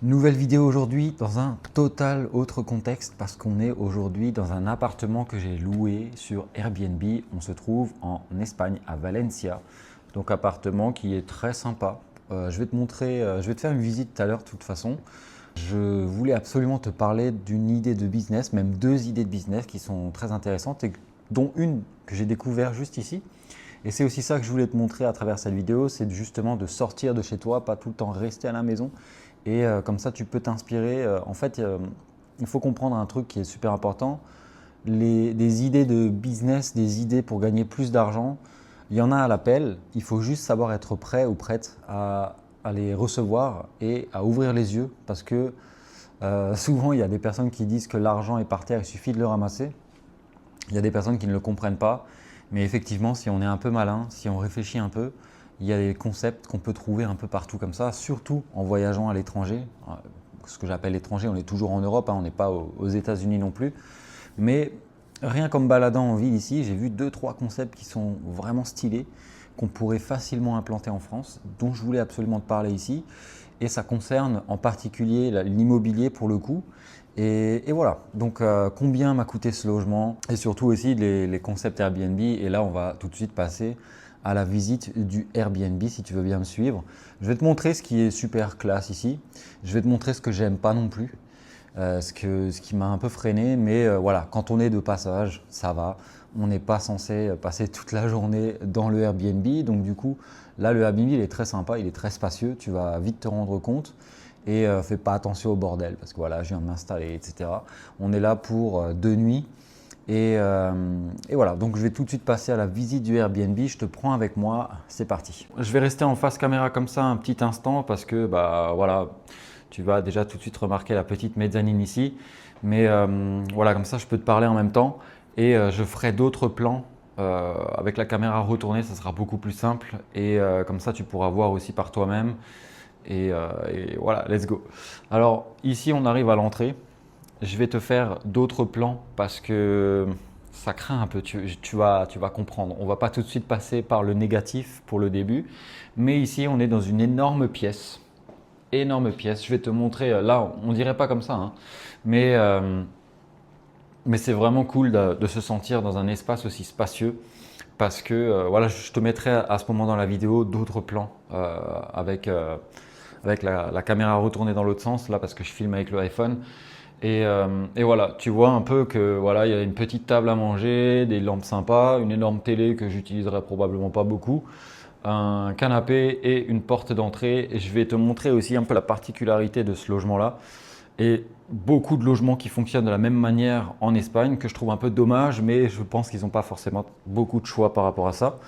Nouvelle vidéo aujourd'hui dans un total autre contexte parce qu'on est aujourd'hui dans un appartement que j'ai loué sur Airbnb. On se trouve en Espagne, à Valencia. Donc appartement qui est très sympa. Je vais te montrer, je vais te faire une visite tout à l'heure de toute façon. Je voulais absolument te parler d'une idée de business, même deux idées de business qui sont très intéressantes et dont une que j'ai découvert juste ici. Et c'est aussi ça que je voulais te montrer à travers cette vidéo, c'est justement de sortir de chez toi, pas tout le temps rester à la maison. Et comme ça, tu peux t'inspirer. En fait, il faut comprendre un truc qui est super important. Des idées de business, des idées pour gagner plus d'argent, il y en a à l'appel. Il faut juste savoir être prêt ou prête à les recevoir et à ouvrir les yeux. Parce que souvent, il y a des personnes qui disent que l'argent est par terre, il suffit de le ramasser. Il y a des personnes qui ne le comprennent pas. Mais effectivement, si on est un peu malin, si on réfléchit un peu, il y a des concepts qu'on peut trouver un peu partout comme ça, surtout en voyageant à l'étranger. Ce que j'appelle l'étranger, on est toujours en Europe, on n'est pas aux États-Unis non plus. Mais rien qu'en me baladant en ville ici, j'ai vu 2-3 concepts qui sont vraiment stylés, qu'on pourrait facilement implanter en France, dont je voulais absolument te parler ici. Et ça concerne en particulier l'immobilier pour le coup. Et voilà, donc combien m'a coûté ce logement et surtout aussi les concepts Airbnb. Et là, on va tout de suite passer à la visite du Airbnb si tu veux bien me suivre. Je vais te montrer ce qui est super classe ici. Je vais te montrer ce que j'aime pas non plus, ce qui m'a un peu freiné. Mais voilà, quand on est de passage, ça va. On n'est pas censé passer toute la journée dans le Airbnb. Donc du coup, là, le Airbnb, il est très sympa, il est très spacieux. Tu vas vite te rendre compte. Et fais pas attention au bordel parce que voilà, je viens de m'installer, etc. On est là pour 2 nuits. Et voilà, donc je vais tout de suite passer à la visite du Airbnb. Je te prends avec moi, c'est parti. Je vais rester en face caméra comme ça un petit instant parce que bah voilà, tu vas déjà tout de suite remarquer la petite mezzanine ici. Mais voilà, comme ça je peux te parler en même temps et je ferai d'autres plans. Avec la caméra retournée, ça sera beaucoup plus simple et comme ça tu pourras voir aussi par toi-même. Et voilà, let's go. Alors ici, on arrive à l'entrée. Je vais te faire d'autres plans parce que ça craint un peu, tu vas comprendre. On ne va pas tout de suite passer par le négatif pour le début. Mais ici, on est dans une énorme pièce. Énorme pièce. Je vais te montrer, là, on ne dirait pas comme ça, hein, mais, euh, mais c'est vraiment cool de se sentir dans un espace aussi spacieux. Parce que voilà, je te mettrai à ce moment dans la vidéo d'autres plans avec la caméra retournée dans l'autre sens, là parce que je filme avec le iPhone. Et voilà, tu vois un peu que voilà, il y a une petite table à manger, des lampes sympas, une énorme télé que j'utiliserai probablement pas beaucoup, un canapé et une porte d'entrée. Et je vais te montrer aussi un peu la particularité de ce logement-là. Et beaucoup de logements qui fonctionnent de la même manière en Espagne, que je trouve un peu dommage, mais je pense qu'ils n'ont pas forcément beaucoup de choix par rapport à ça.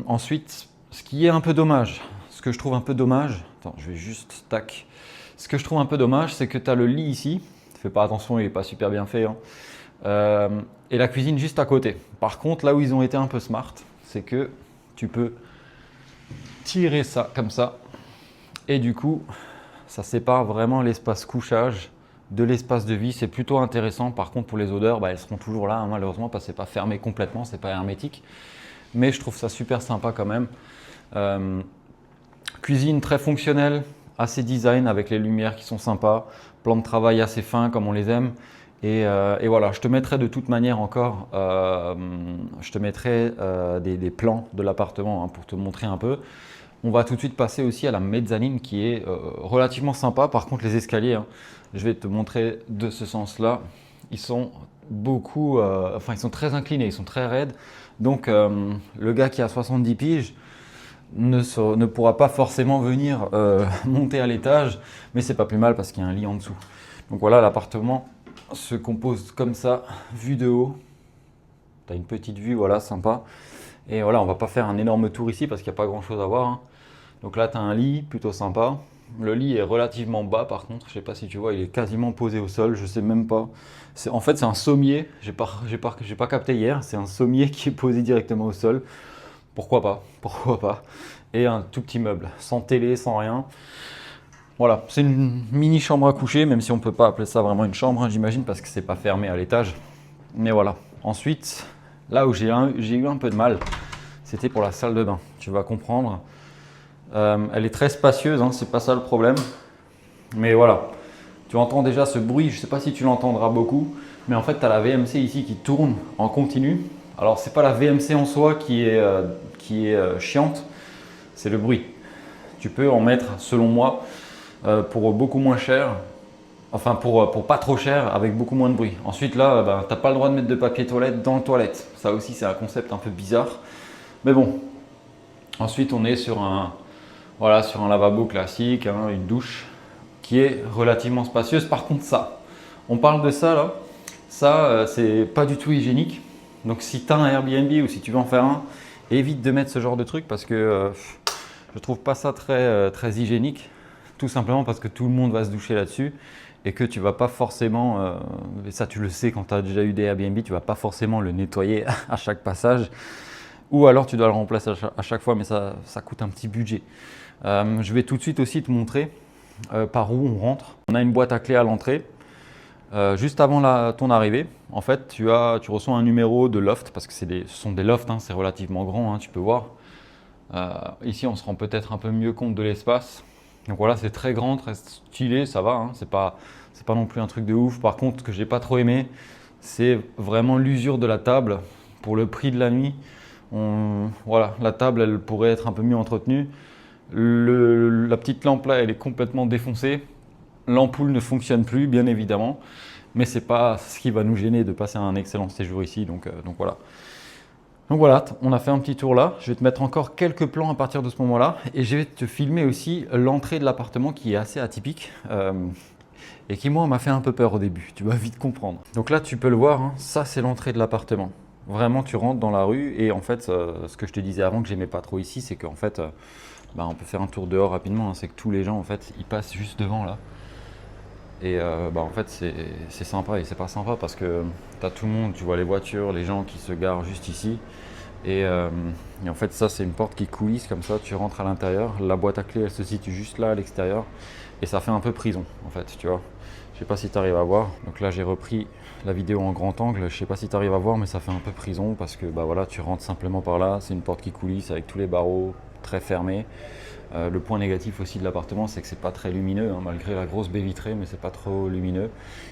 Ensuite, ce qui est un peu dommage, ce que je trouve un peu dommage, attends, je vais juste tac. Ce que je trouve un peu dommage, c'est que tu as le lit ici. Fais pas attention, il n'est pas super bien fait, hein. Et la cuisine juste à côté. Par contre, là où ils ont été un peu smart, c'est que tu peux tirer ça comme ça. Et du coup, ça sépare vraiment l'espace couchage de l'espace de vie. C'est plutôt intéressant. Par contre, pour les odeurs, bah, elles seront toujours là, hein, malheureusement, parce que ce n'est pas fermé complètement, ce n'est pas hermétique. Mais je trouve ça super sympa quand même. Cuisine très fonctionnelle, assez design avec les lumières qui sont sympas, plan de travail assez fin comme on les aime. Et voilà, je te mettrai de toute manière encore, je te mettrai des plans de l'appartement, hein, pour te montrer un peu. On va tout de suite passer aussi à la mezzanine qui est relativement sympa. Par contre, les escaliers, hein, je vais te montrer de ce sens-là. Ils sont beaucoup, enfin ils sont très inclinés, ils sont très raides. Donc le gars qui a 70 piges ne pourra pas forcément venir monter à l'étage, mais c'est pas plus mal parce qu'il y a un lit en dessous. Donc voilà, l'appartement se compose comme ça, vue de haut. Tu as une petite vue, voilà, sympa. Et voilà, on va pas faire un énorme tour ici parce qu'il n'y a pas grand chose à voir, hein. Donc là, tu as un lit plutôt sympa. Le lit est relativement bas par contre, je sais pas si tu vois, il est quasiment posé au sol, je sais même pas. En fait, c'est un sommier, j'ai pas capté hier, c'est un sommier qui est posé directement au sol. Pourquoi pas, pourquoi pas. Et un tout petit meuble, sans télé, sans rien. Voilà, c'est une mini chambre à coucher, même si on ne peut pas appeler ça vraiment une chambre, hein, j'imagine, parce que c'est pas fermé à l'étage. Mais voilà. Ensuite, là où j'ai eu un peu de mal, c'était pour la salle de bain. Tu vas comprendre. Elle est très spacieuse, hein, c'est pas ça le problème. Mais voilà, tu entends déjà ce bruit, je ne sais pas si tu l'entendras beaucoup, mais en fait tu as la VMC ici qui tourne en continu. Alors ce n'est pas la VMC en soi qui est chiante, c'est le bruit. Tu peux en mettre, selon moi, pour beaucoup moins cher, enfin pour pas trop cher, avec beaucoup moins de bruit. Ensuite là, ben, tu n'as pas le droit de mettre de papier toilette dans le toilette. Ça aussi c'est un concept un peu bizarre. Mais bon, ensuite on est sur un lavabo classique, hein, une douche qui est relativement spacieuse. Par contre ça, on parle de ça là, ça c'est pas du tout hygiénique. Donc si tu as un Airbnb ou si tu veux en faire un, évite de mettre ce genre de truc parce que je trouve pas ça très hygiénique. Tout simplement parce que tout le monde va se doucher là-dessus et que tu vas pas forcément, et ça tu le sais quand tu as déjà eu des Airbnb, tu vas pas forcément le nettoyer à chaque passage. Ou alors tu dois le remplacer à chaque fois, mais ça coûte un petit budget. Je vais tout de suite aussi te montrer par où on rentre. On a une boîte à clés à l'entrée. Juste avant ton arrivée, en fait, tu reçois un numéro de loft parce que ce sont des lofts, hein, c'est relativement grand, hein, tu peux voir. Ici, on se rend peut-être un peu mieux compte de l'espace. Donc voilà, c'est très grand, très stylé, ça va. Hein, c'est pas non plus un truc de ouf. Par contre, ce que j'ai pas trop aimé, c'est vraiment l'usure de la table pour le prix de la nuit. Voilà, la table, elle pourrait être un peu mieux entretenue. La petite lampe là, elle est complètement défoncée. L'ampoule ne fonctionne plus, bien évidemment, mais c'est pas ce qui va nous gêner de passer un excellent séjour ici. Donc voilà. Donc voilà, on a fait un petit tour là. Je vais te mettre encore quelques plans à partir de ce moment-là, et je vais te filmer aussi l'entrée de l'appartement qui est assez atypique. Et qui moi m'a fait un peu peur au début, tu vas vite comprendre. Donc là tu peux le voir, hein, ça c'est l'entrée de l'appartement. Vraiment tu rentres dans la rue et en fait ce que je te disais avant que j'aimais pas trop ici, c'est qu'en fait on peut faire un tour dehors rapidement, hein, c'est que tous les gens en fait ils passent juste devant là. Et en fait c'est sympa et c'est pas sympa parce que tu as tout le monde, tu vois les voitures, les gens qui se garent juste ici. Et en fait ça c'est une porte qui coulisse comme ça, tu rentres à l'intérieur, la boîte à clés elle se situe juste là à l'extérieur et ça fait un peu prison en fait, tu vois. Je sais pas si tu arrives à voir, donc là j'ai repris la vidéo en grand angle, je sais pas si tu arrives à voir mais ça fait un peu prison parce que voilà, tu rentres simplement par là, c'est une porte qui coulisse avec tous les barreaux très fermés. Le point négatif aussi de l'appartement c'est que c'est pas très lumineux, hein, malgré la grosse baie vitrée, mais c'est pas trop lumineux.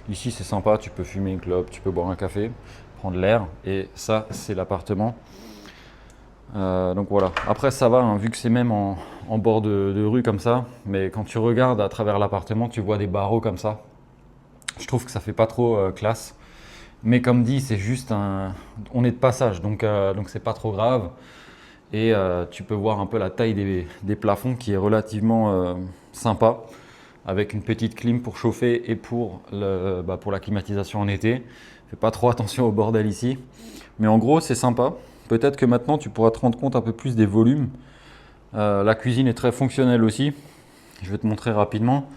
Ici c'est sympa, tu peux fumer une clope, tu peux boire un café, prendre l'air, et ça c'est l'appartement. Donc voilà, après ça va, hein, vu que c'est même en bord de rue comme ça, mais quand tu regardes à travers l'appartement, tu vois des barreaux comme ça. Je trouve que ça fait pas trop classe, mais comme dit, c'est juste on est de passage, donc c'est pas trop grave. Et tu peux voir un peu la taille des plafonds qui est relativement sympa, avec une petite clim pour chauffer et pour la climatisation en été. Fais pas trop attention au bordel ici, mais en gros c'est sympa. Peut-être que maintenant tu pourras te rendre compte un peu plus des volumes. La cuisine est très fonctionnelle aussi. Je vais te montrer rapidement.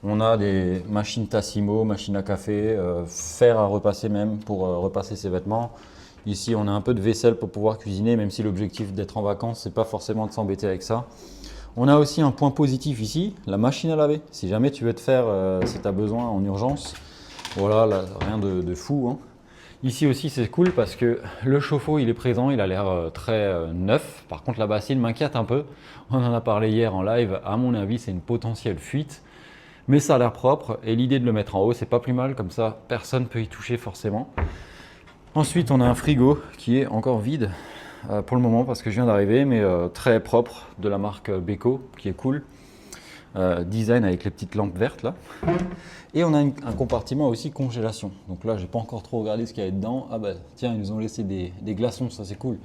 On a des machines Tassimo, machines à café, fer à repasser même pour repasser ses vêtements. Ici, on a un peu de vaisselle pour pouvoir cuisiner, même si l'objectif d'être en vacances, c'est pas forcément de s'embêter avec ça. On a aussi un point positif ici, la machine à laver. Si jamais tu veux te faire, si tu as besoin en urgence, voilà, là, rien de fou, hein. Ici aussi, c'est cool parce que le chauffe-eau, il est présent, il a l'air très neuf. Par contre, la bassine m'inquiète un peu. On en a parlé hier en live. À mon avis, c'est une potentielle fuite. Mais ça a l'air propre et l'idée de le mettre en haut, c'est pas plus mal. Comme ça, personne ne peut y toucher forcément. Ensuite, on a un frigo qui est encore vide pour le moment parce que je viens d'arriver, mais très propre, de la marque Beko, qui est cool. Design avec les petites lampes vertes là. Et on a un compartiment aussi congélation. Donc là, j'ai pas encore trop regardé ce qu'il y avait dedans. Ah bah tiens, ils nous ont laissé des glaçons, ça c'est cool.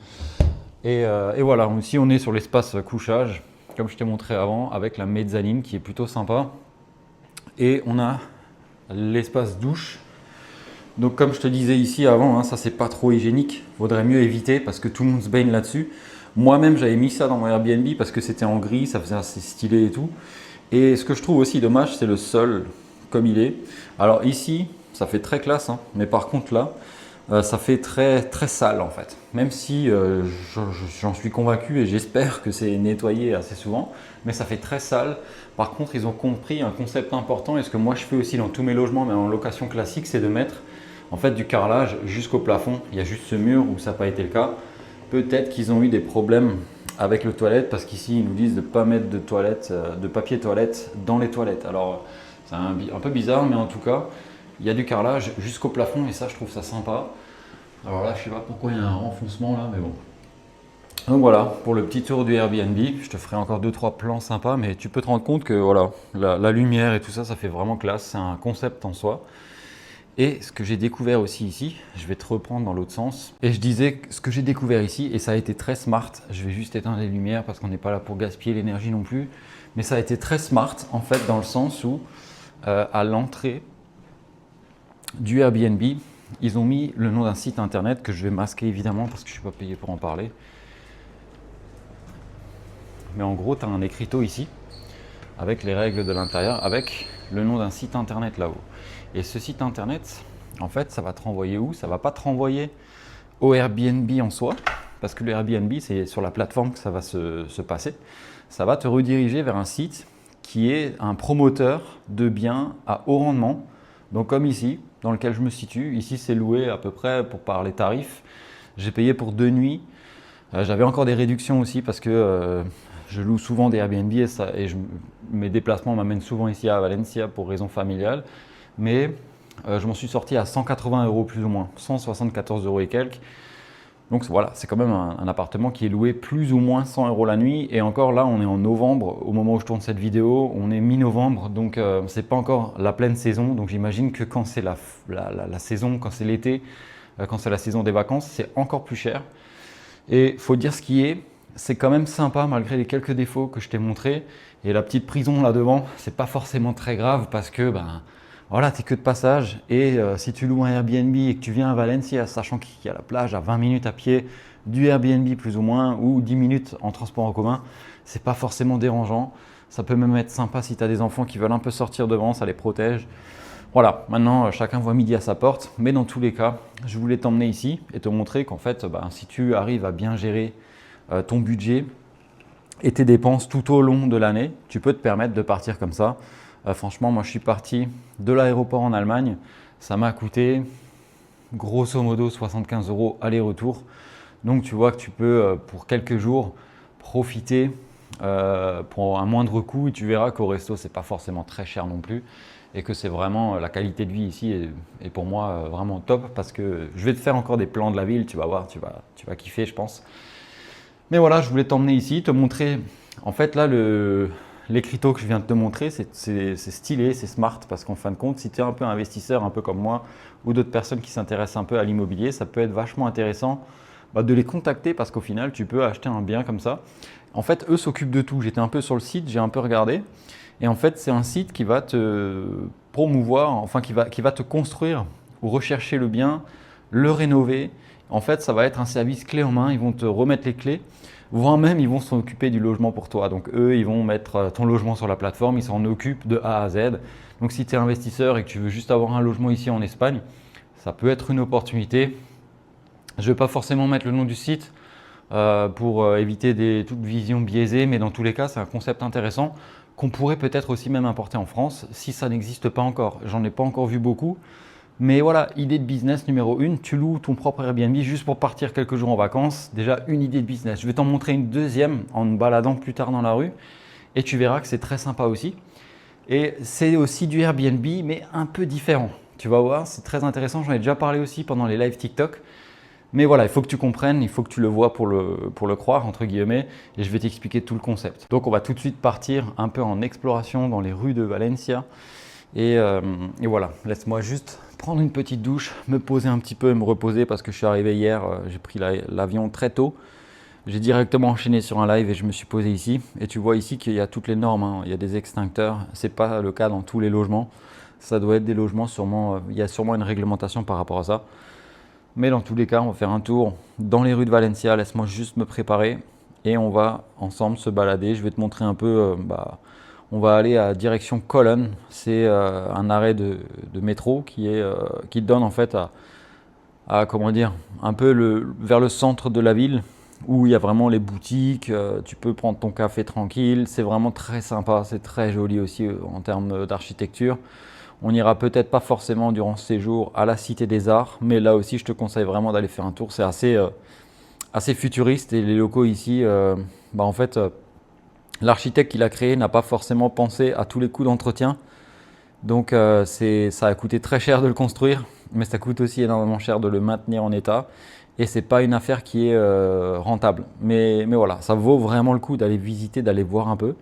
Et voilà, ici on est sur l'espace couchage, comme je t'ai montré avant, avec la mezzanine qui est plutôt sympa. Et on a l'espace douche. Donc comme je te disais ici avant, hein, ça c'est pas trop hygiénique. Vaudrait mieux éviter parce que tout le monde se baigne là-dessus. Moi-même, j'avais mis ça dans mon Airbnb parce que c'était en gris, ça faisait assez stylé et tout. Et ce que je trouve aussi dommage, c'est le sol comme il est. Alors ici, ça fait très classe, hein, mais par contre là, ça fait très sale en fait. Même si j'en suis convaincu et j'espère que c'est nettoyé assez souvent, mais ça fait très sale. Par contre, ils ont compris un concept important et ce que moi je fais aussi dans tous mes logements, mais en location classique, c'est de mettre en fait du carrelage jusqu'au plafond. Il y a juste ce mur où ça n'a pas été le cas. Peut-être qu'ils ont eu des problèmes avec le toilette parce qu'ici ils nous disent de ne pas mettre de papier toilette dans les toilettes. Alors C'est un peu bizarre, mais en tout cas, il y a du carrelage jusqu'au plafond et ça, je trouve ça sympa. Alors là, je sais pas pourquoi il y a un renfoncement là, mais bon. Donc voilà, pour le petit tour du Airbnb, je te ferai encore 2-3 plans sympas, mais tu peux te rendre compte que voilà, la lumière et tout ça, ça fait vraiment classe, c'est un concept en soi. Et ce que j'ai découvert aussi ici, je vais te reprendre dans l'autre sens. Et je disais ce que j'ai découvert ici, et ça a été très smart. Je vais juste éteindre les lumières parce qu'on n'est pas là pour gaspiller l'énergie non plus. Mais ça a été très smart en fait dans le sens où à l'entrée du Airbnb, ils ont mis le nom d'un site internet que je vais masquer évidemment parce que je ne suis pas payé pour en parler. Mais en gros, tu as un écriteau ici avec les règles de l'intérieur, avec le nom d'un site internet là-haut. Et ce site internet, en fait, ça va te renvoyer où? Ça ne va pas te renvoyer au Airbnb en soi, parce que le Airbnb, c'est sur la plateforme que ça va se passer. Ça va te rediriger vers un site qui est un promoteur de biens à haut rendement. Donc comme ici, dans lequel je me situe. Ici, c'est loué à peu près, pour parler tarifs. J'ai payé pour 2 nuits. J'avais encore des réductions aussi parce que je loue souvent des Airbnb et mes déplacements m'amènent souvent ici à Valencia pour raisons familiales. Mais je m'en suis sorti à 180 € plus ou moins, 174 € et quelques. Donc voilà, c'est quand même un appartement qui est loué plus ou moins 100 € la nuit. Et encore là, on est en novembre, au moment où je tourne cette vidéo, on est mi-novembre, donc c'est pas encore la pleine saison. Donc j'imagine que quand c'est la saison, quand c'est l'été, quand c'est la saison des vacances, c'est encore plus cher. Et faut dire ce qui est, c'est quand même sympa malgré les quelques défauts que je t'ai montrés. Et la petite prison là devant, c'est pas forcément très grave parce que voilà, tu n'es que de passage et si tu loues un Airbnb et que tu viens à Valencia, sachant qu'il y a la plage à 20 minutes à pied du Airbnb plus ou moins ou 10 minutes en transport en commun, c'est pas forcément dérangeant. Ça peut même être sympa si tu as des enfants qui veulent un peu sortir devant, ça les protège. Voilà, maintenant chacun voit midi à sa porte, mais dans tous les cas, je voulais t'emmener ici et te montrer qu'en fait, si tu arrives à bien gérer ton budget et tes dépenses tout au long de l'année, tu peux te permettre de partir comme ça. Franchement, moi je suis parti de l'aéroport en Allemagne, ça m'a coûté grosso modo 75 € aller-retour. Donc tu vois que tu peux pour quelques jours profiter pour un moindre coût et tu verras qu'au resto c'est pas forcément très cher non plus et que c'est vraiment la qualité de vie ici est pour moi vraiment top parce que je vais te faire encore des plans de la ville, tu vas voir, tu vas kiffer je pense. Mais voilà, je voulais t'emmener ici, te montrer en fait là l'écriteau que je viens de te montrer, c'est stylé, c'est smart parce qu'en fin de compte, si tu es un peu investisseur, un peu comme moi, ou d'autres personnes qui s'intéressent un peu à l'immobilier, ça peut être vachement intéressant de les contacter parce qu'au final, tu peux acheter un bien comme ça. En fait, eux s'occupent de tout. J'étais un peu sur le site, j'ai un peu regardé. Et en fait, c'est un site qui va te promouvoir, enfin qui va te construire ou rechercher le bien, le rénover. En fait, ça va être un service clé en main. Ils vont te remettre les clés. Voire même, ils vont s'occuper du logement pour toi. Donc, eux, ils vont mettre ton logement sur la plateforme. Ils s'en occupent de A à Z. Donc, si tu es investisseur et que tu veux juste avoir un logement ici en Espagne, ça peut être une opportunité. Je ne vais pas forcément mettre le nom du site pour éviter toute vision biaisée. Mais dans tous les cas, c'est un concept intéressant qu'on pourrait peut-être aussi même importer en France si ça n'existe pas encore. J'en ai pas encore vu beaucoup. Mais voilà, idée de business numéro 1, tu loues ton propre Airbnb juste pour partir quelques jours en vacances. Déjà, une idée de business. Je vais t'en montrer une deuxième en me baladant plus tard dans la rue et tu verras que c'est très sympa aussi. Et c'est aussi du Airbnb, mais un peu différent. Tu vas voir, c'est très intéressant. J'en ai déjà parlé aussi pendant les lives TikTok. Mais voilà, il faut que tu comprennes, il faut que tu le vois pour le croire, entre guillemets, et je vais t'expliquer tout le concept. Donc, on va tout de suite partir un peu en exploration dans les rues de Valencia. Et voilà, laisse-moi juste prendre une petite douche, me poser un petit peu et me reposer parce que je suis arrivé hier, j'ai pris l'avion très tôt. J'ai directement enchaîné sur un live et je me suis posé ici. Et tu vois ici qu'il y a toutes les normes, hein. Il y a des extincteurs. Ce n'est pas le cas dans tous les logements. Ça doit être des logements sûrement, il y a sûrement une réglementation par rapport à ça. Mais dans tous les cas, on va faire un tour dans les rues de Valencia. Laisse-moi juste me préparer et on va ensemble se balader. Je vais te montrer un peu... on va aller à direction Colón. C'est un arrêt de métro qui donne en fait à comment dire, un peu vers le centre de la ville où il y a vraiment les boutiques. Tu peux prendre ton café tranquille. C'est vraiment très sympa. C'est très joli aussi en termes d'architecture. On n'ira peut-être pas forcément durant ce séjour à la Cité des Arts, mais là aussi je te conseille vraiment d'aller faire un tour. C'est assez futuriste et les locaux ici, en fait, l'architecte qui l'a créé n'a pas forcément pensé à tous les coûts d'entretien. Donc ça a coûté très cher de le construire, mais ça coûte aussi énormément cher de le maintenir en état. Et c'est pas une affaire qui est rentable. Mais voilà, ça vaut vraiment le coup d'aller visiter, d'aller voir un peu.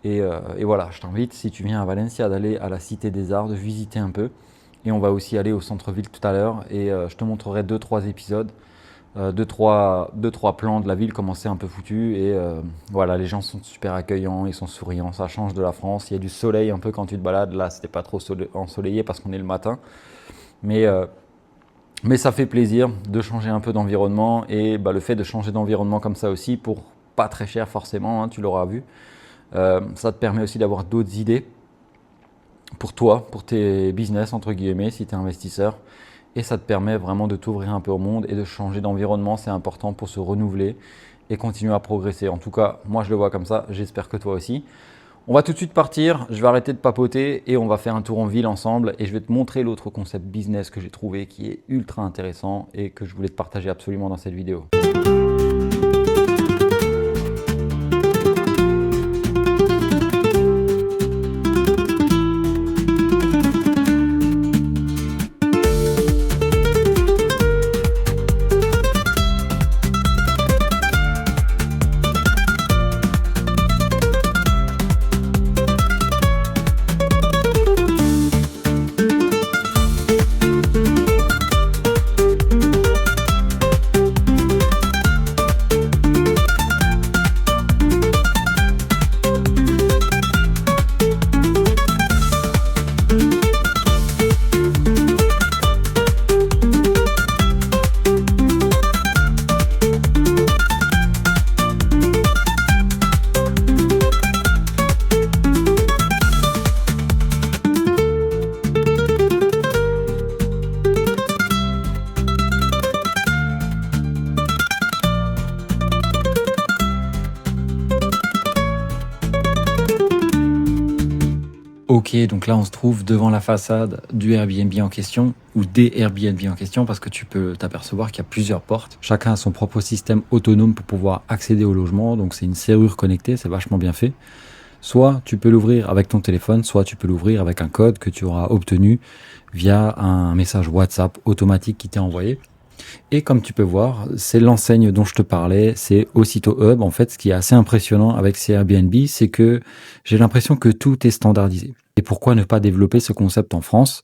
Et voilà, je t'invite, si tu viens à Valencia, d'aller à la Cité des Arts, de visiter un peu. Et on va aussi aller au centre-ville tout à l'heure. Et je te montrerai 2-3 épisodes, 2-3 plans de la ville, comment c'est un peu foutu. Et voilà, les gens sont super accueillants, ils sont souriants, ça change de la France. Il y a du soleil un peu quand tu te balades. Là, c'était pas trop ensoleillé parce qu'on est le matin. Mais ça fait plaisir de changer un peu d'environnement et le fait de changer d'environnement comme ça aussi, pour pas très cher forcément, hein, tu l'auras vu, ça te permet aussi d'avoir d'autres idées pour toi, pour tes business entre guillemets, si tu es investisseur. Et ça te permet vraiment de t'ouvrir un peu au monde et de changer d'environnement, c'est important pour se renouveler et continuer à progresser. En tout cas, moi je le vois comme ça, j'espère que toi aussi. On va tout de suite partir, je vais arrêter de papoter et on va faire un tour en ville ensemble et je vais te montrer l'autre concept business que j'ai trouvé qui est ultra intéressant et que je voulais te partager absolument dans cette vidéo. Ok, donc là on se trouve devant la façade du Airbnb en question, ou des Airbnb en question, parce que tu peux t'apercevoir qu'il y a plusieurs portes. Chacun a son propre système autonome pour pouvoir accéder au logement, donc c'est une serrure connectée, c'est vachement bien fait. Soit tu peux l'ouvrir avec ton téléphone, soit tu peux l'ouvrir avec un code que tu auras obtenu via un message WhatsApp automatique qui t'est envoyé. Et comme tu peux voir, c'est l'enseigne dont je te parlais, c'est Aussitôt Hub. En fait, ce qui est assez impressionnant avec ces Airbnb, c'est que j'ai l'impression que tout est standardisé. Et pourquoi ne pas développer ce concept en France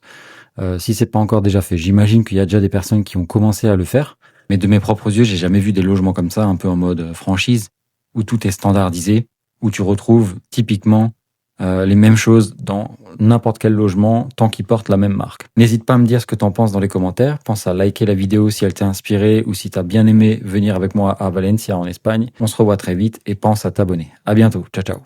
si c'est pas encore déjà fait? J'imagine qu'il y a déjà des personnes qui ont commencé à le faire, mais de mes propres yeux, j'ai jamais vu des logements comme ça, un peu en mode franchise, où tout est standardisé, où tu retrouves typiquement les mêmes choses dans n'importe quel logement tant qu'il porte la même marque. N'hésite pas à me dire ce que tu en penses dans les commentaires. Pense à liker la vidéo si elle t'a inspiré ou si tu as bien aimé venir avec moi à Valencia en Espagne. On se revoit très vite et pense à t'abonner. À bientôt. Ciao, ciao.